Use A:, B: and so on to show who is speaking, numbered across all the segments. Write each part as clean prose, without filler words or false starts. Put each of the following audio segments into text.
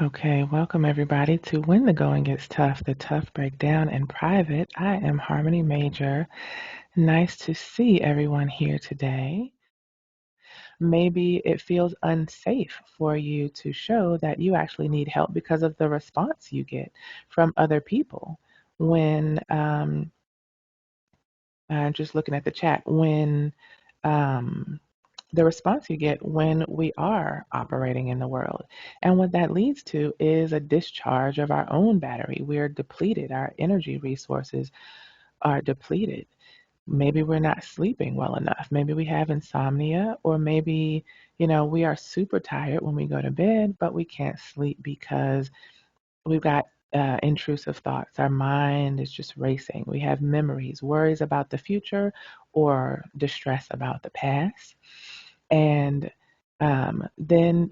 A: Okay, welcome everybody to When the Going Gets Tough, the Tough Breakdown in Private. I am Harmony Major. Nice to see everyone here today. Maybe it feels unsafe for you to show that you actually need help because of the response you get from other people when, just looking at the chat, when um, the response you get when we are operating in the world. And what that leads to is a discharge of our own battery. We're depleted, our energy resources are depleted. Maybe we're not sleeping well enough. Maybe we have insomnia, or maybe, we are super tired when we go to bed, but we can't sleep because we've got intrusive thoughts. Our mind is just racing. We have memories, worries about the future, or distress about the past. And then,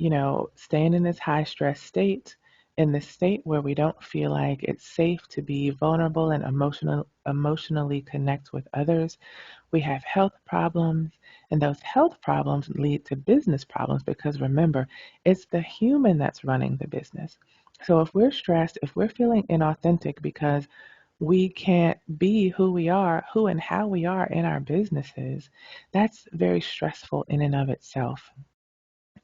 A: staying in this high stress state, in this state where we don't feel like it's safe to be vulnerable and emotionally connect with others, we have health problems. And those health problems lead to business problems because remember, it's the human that's running the business. So if we're stressed, if we're feeling inauthentic because we can't be who we are, who and how we are in our businesses, that's very stressful in and of itself.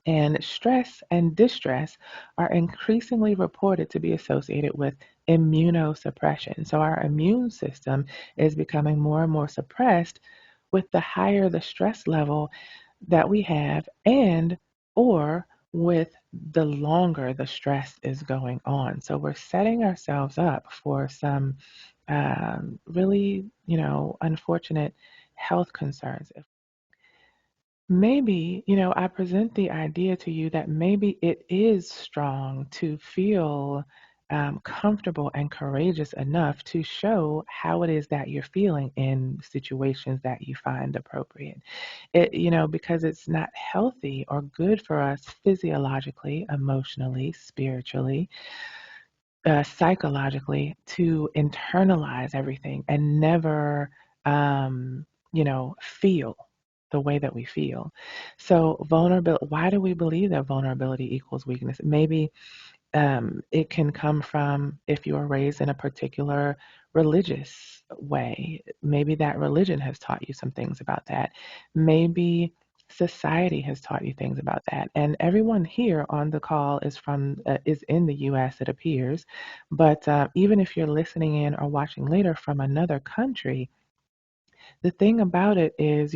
A: And stress and distress are increasingly reported to be associated with immunosuppression. So our immune system is becoming more and more suppressed with the higher the stress level that we have, and or with the longer the stress is going on. So we're setting ourselves up for some really, unfortunate health concerns. Maybe, I present the idea to you that maybe it is strong to feel comfortable and courageous enough to show how it is that you're feeling in situations that you find appropriate. Because it's not healthy or good for us physiologically, emotionally, spiritually, psychologically to internalize everything and never, feel the way that we feel. So vulnerability, why do we believe that vulnerability equals weakness? Maybe it can come from if you were raised in a particular religious way. Maybe that religion has taught you some things about that. Maybe society has taught you things about that. And everyone here on the call is in the U.S. It appears, but even if you're listening in or watching later from another country, the thing about it is,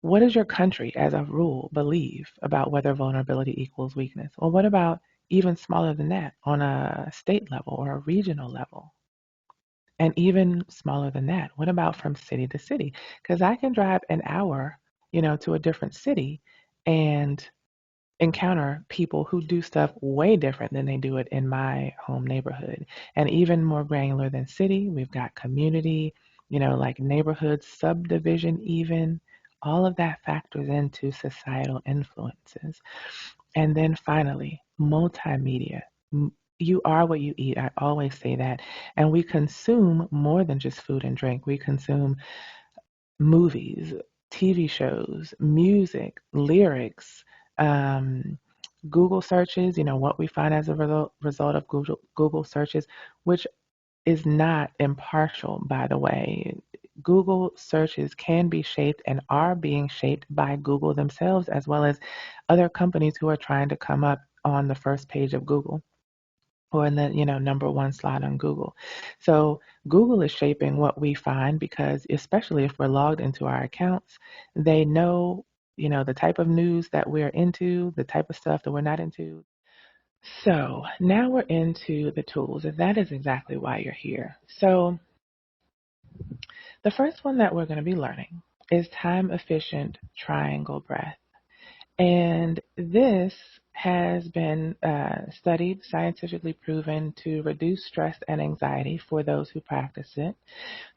A: what does your country, as a rule, believe about whether vulnerability equals weakness? Well, what about even smaller than that on a state level or a regional level? And even smaller than that, what about from city to city? Because I can drive an hour, to a different city and encounter people who do stuff way different than they do it in my home neighborhood. And even more granular than city, we've got community, like neighborhood subdivision, even. All of that factors into societal influences. And then finally, multimedia. You are what you eat. I always say that. And we consume more than just food and drink. We consume movies, TV shows, music, lyrics, um, Google searches, what we find as a result of Google searches, which is not impartial, by the way. Google searches can be shaped and are being shaped by Google themselves, as well as other companies who are trying to come up on the first page of Google or in the number one slot on Google. So Google is shaping what we find because especially if we're logged into our accounts, they know the type of news that we're into, the type of stuff that we're not into. So now we're into the tools, and that is exactly why you're here. So the first one that we're going to be learning is time efficient triangle breath. And this has been studied, scientifically proven to reduce stress and anxiety for those who practice it,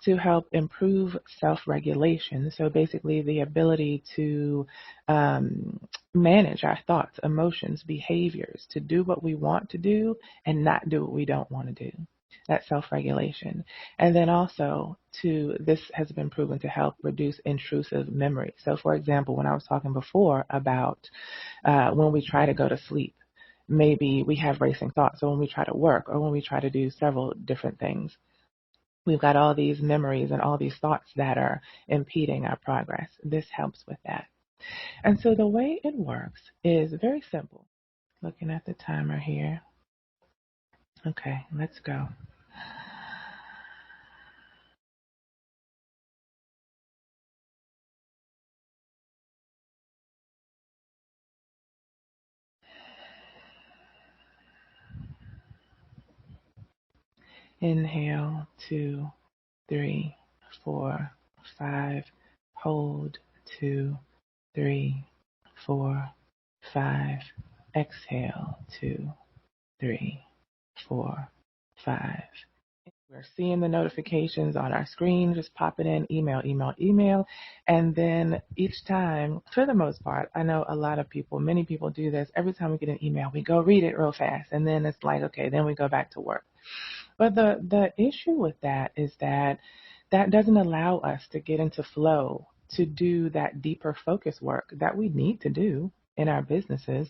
A: to help improve self regulation. So basically, the ability to manage our thoughts, emotions, behaviors, to do what we want to do and not do what we don't want to do. That's self-regulation. And then also this has been proven to help reduce intrusive memory. So for example, when I was talking before about when we try to go to sleep, maybe we have racing thoughts. So when we try to work or when we try to do several different things, we've got all these memories and all these thoughts that are impeding our progress. This helps with that. And so the way it works is very simple. Looking at the timer here. Okay, let's go. Inhale, 2, 3, 4, 5. Hold, 2, 3, 4, 5. Exhale, 2, 3, 4, 5. We're seeing the notifications on our screen, just pop it in, email, email, email. And then each time, for the most part, I know a lot of people, many people do this. Every time we get an email, we go read it real fast. And then it's like, okay, then we go back to work. But the issue with that is that that doesn't allow us to get into flow to do that deeper focus work that we need to do in our businesses.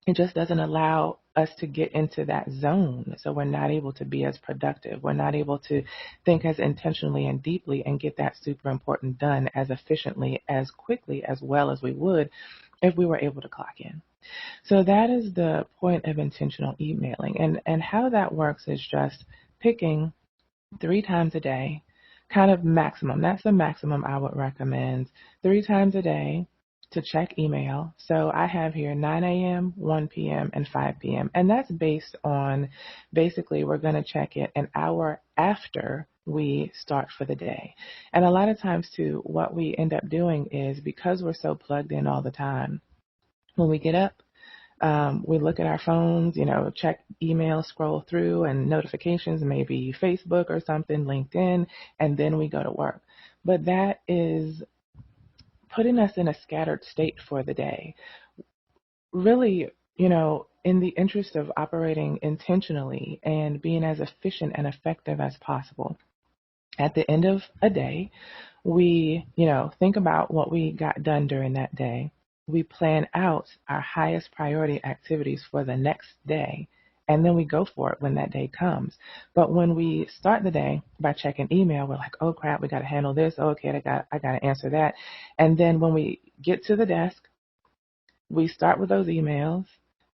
A: It just doesn't allow us to get into that zone. So we're not able to be as productive. We're not able to think as intentionally and deeply and get that super important done as efficiently, as quickly, as well as we would if we were able to clock in. So that is the point of intentional emailing. And how that works is just picking 3 times a day, kind of maximum. That's the maximum I would recommend. 3 times a day to check email. So I have here 9 a.m., 1 p.m., and 5 p.m. And that's based on basically we're going to check it an hour after we start for the day. And a lot of times, too, what we end up doing is because we're so plugged in all the time, when we get up, we look at our phones, check email, scroll through, and notifications, maybe Facebook or something, LinkedIn, and then we go to work. But that is putting us in a scattered state for the day. Really, in the interest of operating intentionally and being as efficient and effective as possible. At the end of a day, we, think about what we got done during that day. We plan out our highest priority activities for the next day, and then we go for it when that day comes. But when we start the day by checking email, we're like, oh crap, we got to handle this. Oh, okay, I got to answer that. And then when we get to the desk, we start with those emails.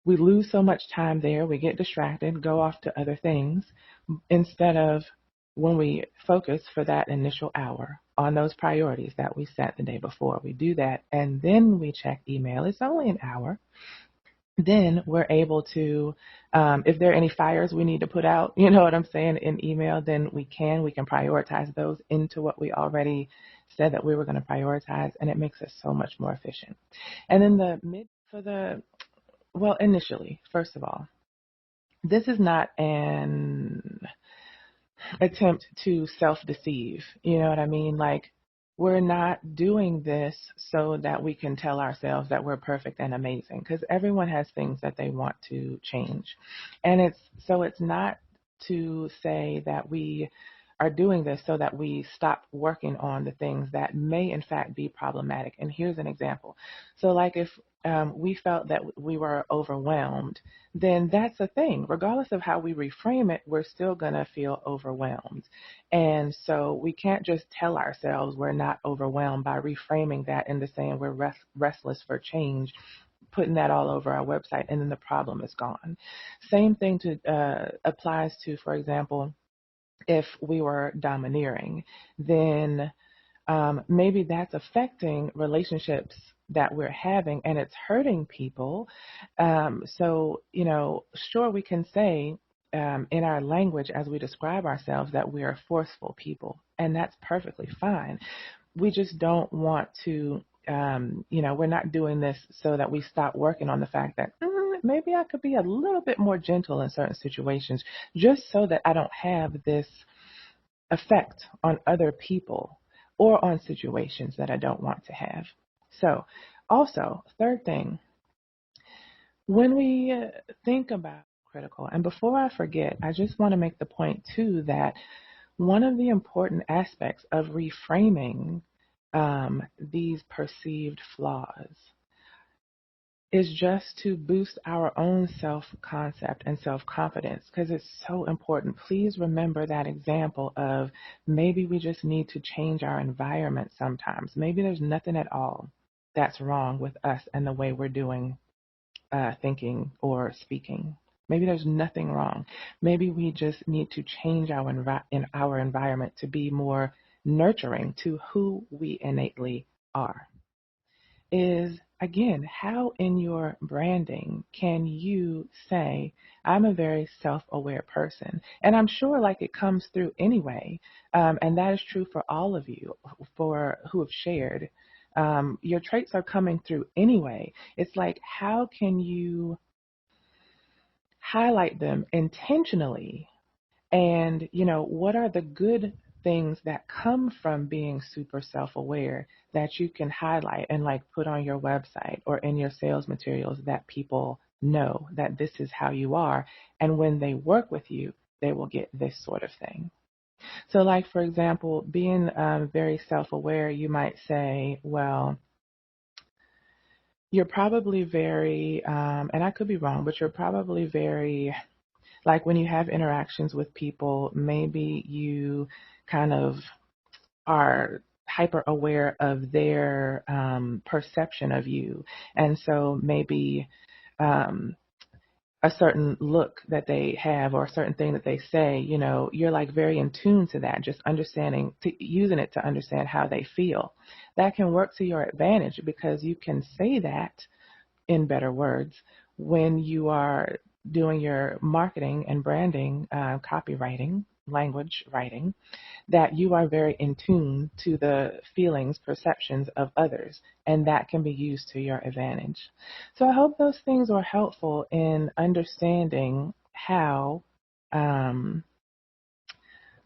A: We lose so much time there. We get distracted, go off to other things instead of when we focus for that initial hour on those priorities that we set the day before. We do that and then we check email. It's only an hour. Then we're able to, if there are any fires we need to put out, you know what I'm saying, in email, then we can prioritize those into what we already said that we were going to prioritize, and it makes us so much more efficient. And then initially, first of all, this is not an attempt to self-deceive. You know what I mean? Like, we're not doing this so that we can tell ourselves that we're perfect and amazing, because everyone has things that they want to change. And it's not to say that we are doing this so that we stop working on the things that may in fact be problematic. And here's an example. So like if we felt that we were overwhelmed, then that's a thing. Regardless of how we reframe it, we're still going to feel overwhelmed. And so we can't just tell ourselves we're not overwhelmed by reframing that into saying we're restless for change, putting that all over our website, and then the problem is gone. Same thing applies to, for example, if we were domineering, then maybe that's affecting relationships that we're having and it's hurting people. Sure, we can say in our language as we describe ourselves that we are forceful people, and that's perfectly fine. We just don't want to, we're not doing this so that we stop working on the fact that maybe I could be a little bit more gentle in certain situations just so that I don't have this effect on other people or on situations that I don't want to have. So, also, third thing, when we think about critical, and before I forget, I just want to make the point too that one of the important aspects of reframing these perceived flaws is just to boost our own self-concept and self-confidence because it's so important. Please remember that example of maybe we just need to change our environment sometimes. Maybe there's nothing at all that's wrong with us and the way we're doing thinking or speaking. Maybe there's nothing wrong. Maybe we just need to change in our environment to be more nurturing to who we innately are. Is again, how in your branding can you say, I'm a very self aware person? And I'm sure like it comes through anyway. And that is true for all of you for who have shared. Your traits are coming through anyway. It's like, how can you highlight them intentionally and, what are the good things that come from being super self aware that you can highlight and like put on your website or in your sales materials that people know that this is how you are. And when they work with you, they will get this sort of thing. So, like, for example, being very self aware, you might say, well, you're probably very, and I could be wrong, but you're probably very like when you have interactions with people, maybe you kind of are hyper aware of their perception of you. And so maybe um, a certain look that they have or a certain thing that they say, you're like very in tune to that, just understanding, using it to understand how they feel. That can work to your advantage because you can say that in better words, when you are doing your marketing and branding, copywriting, language writing, that you are very in tune to the feelings, perceptions of others, and that can be used to your advantage. So I hope those things are helpful in understanding how, um,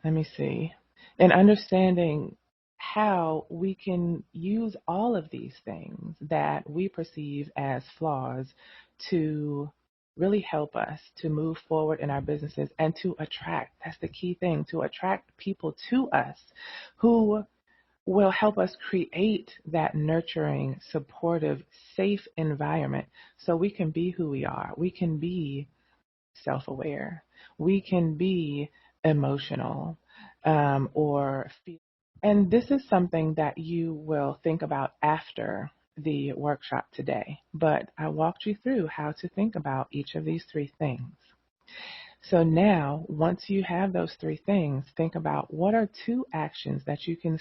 A: let me see, in understanding how we can use all of these things that we perceive as flaws to really help us to move forward in our businesses and to attract, that's the key thing, to attract people to us who will help us create that nurturing, supportive, safe environment so we can be who we are. We can be self aware. We can be emotional or feel. And this is something that you will think about after the workshop today. But I walked you through how to think about each of these three things. So now, once you have those three things, think about what are two actions that you can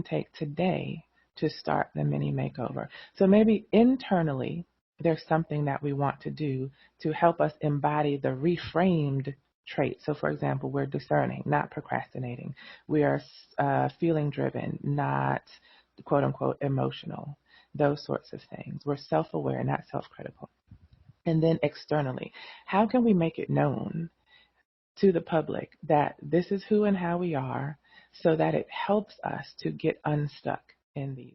A: take today to start the mini makeover. So maybe internally, there's something that we want to do to help us embody the reframed trait. So, for example, we're discerning, not procrastinating. We are feeling driven, not quote unquote emotional. Those sorts of things. We're self aware, not self critical. And then externally, how can we make it known to the public that this is who and how we are so that it helps us to get unstuck in these